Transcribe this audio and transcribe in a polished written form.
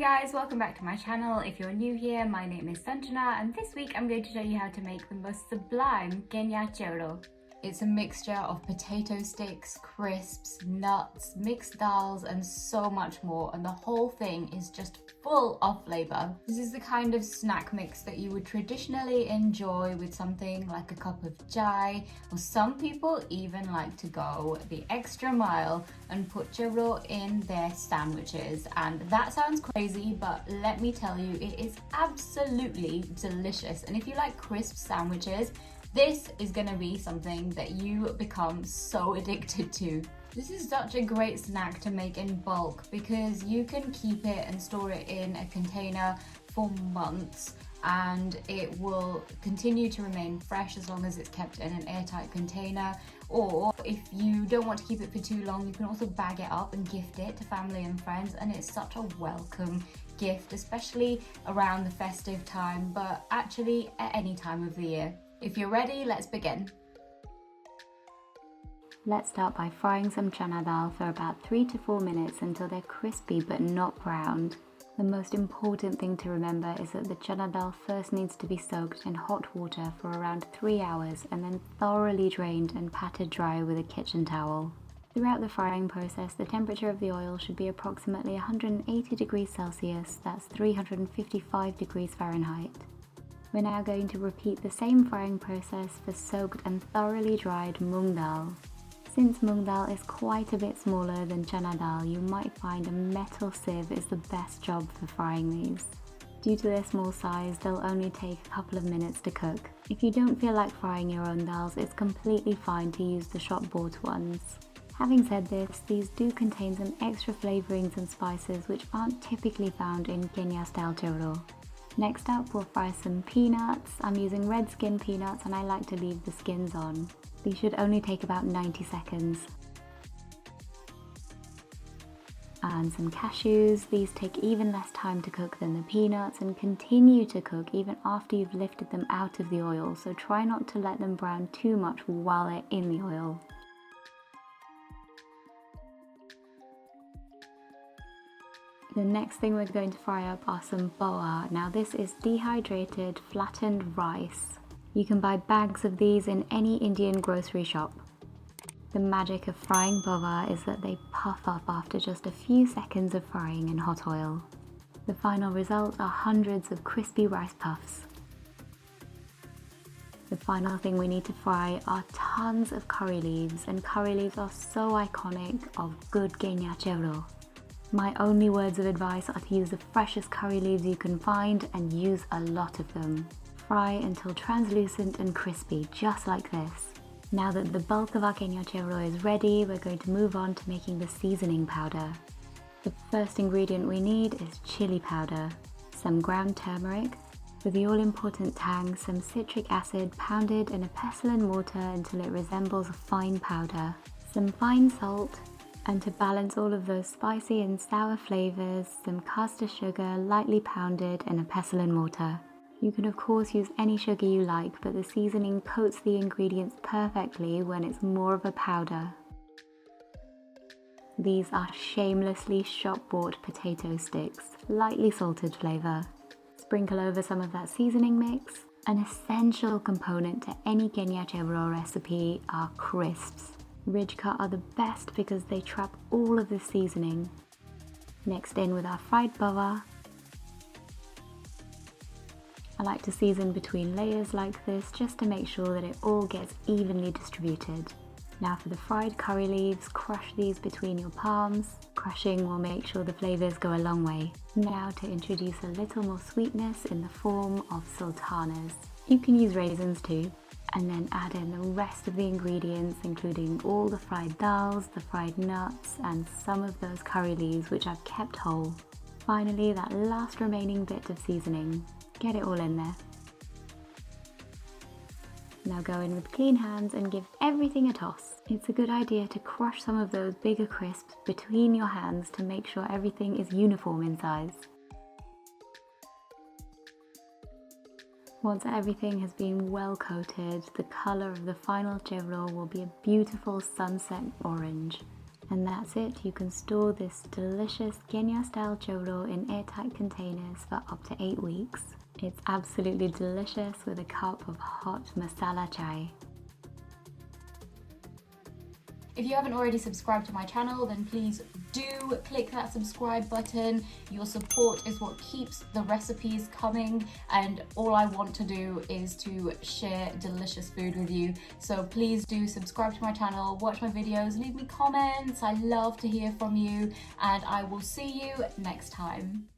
guys, welcome back to my channel. If you're new here, my name is Sanjana and this week I'm going to show you how to make the most sublime Kenya Chevdo. It's a mixture of potato sticks, crisps, nuts, mixed dals and so much more, and the whole thing is just full of flavour. This is the kind of snack mix that you would traditionally enjoy with something like a cup of chai, or some people even like to go the extra mile and put chevdo in their sandwiches. And that sounds crazy, but let me tell you, it is absolutely delicious. And if you like crisp sandwiches, this is gonna be something that you become so addicted to. This is such a great snack to make in bulk because you can keep it and store it in a container for months and it will continue to remain fresh as long as it's kept in an airtight container. Or if you don't want to keep it for too long, you can also bag it up and gift it to family and friends, and it's such a welcome gift, especially around the festive time, but actually at any time of the year. If you're ready, let's begin. Let's start by frying some chana dal for about 3 to 4 minutes until they're crispy but not browned. The most important thing to remember is that the chana dal first needs to be soaked in hot water for around 3 hours and then thoroughly drained and patted dry with a kitchen towel. Throughout the frying process, the temperature of the oil should be approximately 180 degrees Celsius, that's 355 degrees Fahrenheit. We're now going to repeat the same frying process for soaked and thoroughly dried mung dal. Since mung dal is quite a bit smaller than chana dal, you might find a metal sieve is the best job for frying these. Due to their small size, they'll only take a couple of minutes to cook. If you don't feel like frying your own dals, it's completely fine to use the shop-bought ones. Having said this, these do contain some extra flavourings and spices which aren't typically found in Kenya-style chevdo. Next up, we'll fry some peanuts. I'm using red skin peanuts and I like to leave the skins on. These should only take about 90 seconds. And some cashews. These take even less time to cook than the peanuts and continue to cook even after you've lifted them out of the oil, so try not to let them brown too much while they're in the oil. The next thing we're going to fry up are some boa. Now this is dehydrated, flattened rice. You can buy bags of these in any Indian grocery shop. The magic of frying boa is that they puff up after just a few seconds of frying in hot oil. The final result are hundreds of crispy rice puffs. The final thing we need to fry are tons of curry leaves, and curry leaves are so iconic of good Kenya Chevdo. My only words of advice are to use the freshest curry leaves you can find and use a lot of them. Fry until translucent and crispy, just like this. Now that the bulk of our Kenya Chevdo is ready, we're going to move on to making the seasoning powder. The first ingredient we need is chili powder, some ground turmeric, for the all-important tang, some citric acid pounded in a pestle and mortar until it resembles a fine powder, some fine salt, and to balance all of those spicy and sour flavours, some caster sugar lightly pounded in a pestle and mortar. You can of course use any sugar you like, but the seasoning coats the ingredients perfectly when it's more of a powder. These are shamelessly shop-bought potato sticks, lightly salted flavour. Sprinkle over some of that seasoning mix. An essential component to any Kenya Chevdo recipe are crisps. Ridge cut are the best because they trap all of the seasoning. Next in with our fried boa. I like to season between layers like this just to make sure that it all gets evenly distributed. Now for the fried curry leaves, crush these between your palms. Crushing will make sure the flavours go a long way. Now to introduce a little more sweetness in the form of sultanas. You can use raisins too. And then add in the rest of the ingredients, including all the fried daals, the fried nuts, and some of those curry leaves which I've kept whole. Finally, that last remaining bit of seasoning. Get it all in there. Now go in with clean hands and give everything a toss. It's a good idea to crush some of those bigger crisps between your hands to make sure everything is uniform in size. Once everything has been well coated, the colour of the final chevdo will be a beautiful sunset orange. And that's it, you can store this delicious Kenya style chevdo in airtight containers for up to 8 weeks. It's absolutely delicious with a cup of hot masala chai. If you haven't already subscribed to my channel, then please do click that subscribe button. Your support is what keeps the recipes coming, and all I want to do is to share delicious food with you. So please do subscribe to my channel, watch my videos, leave me comments. I love to hear from you, and I will see you next time.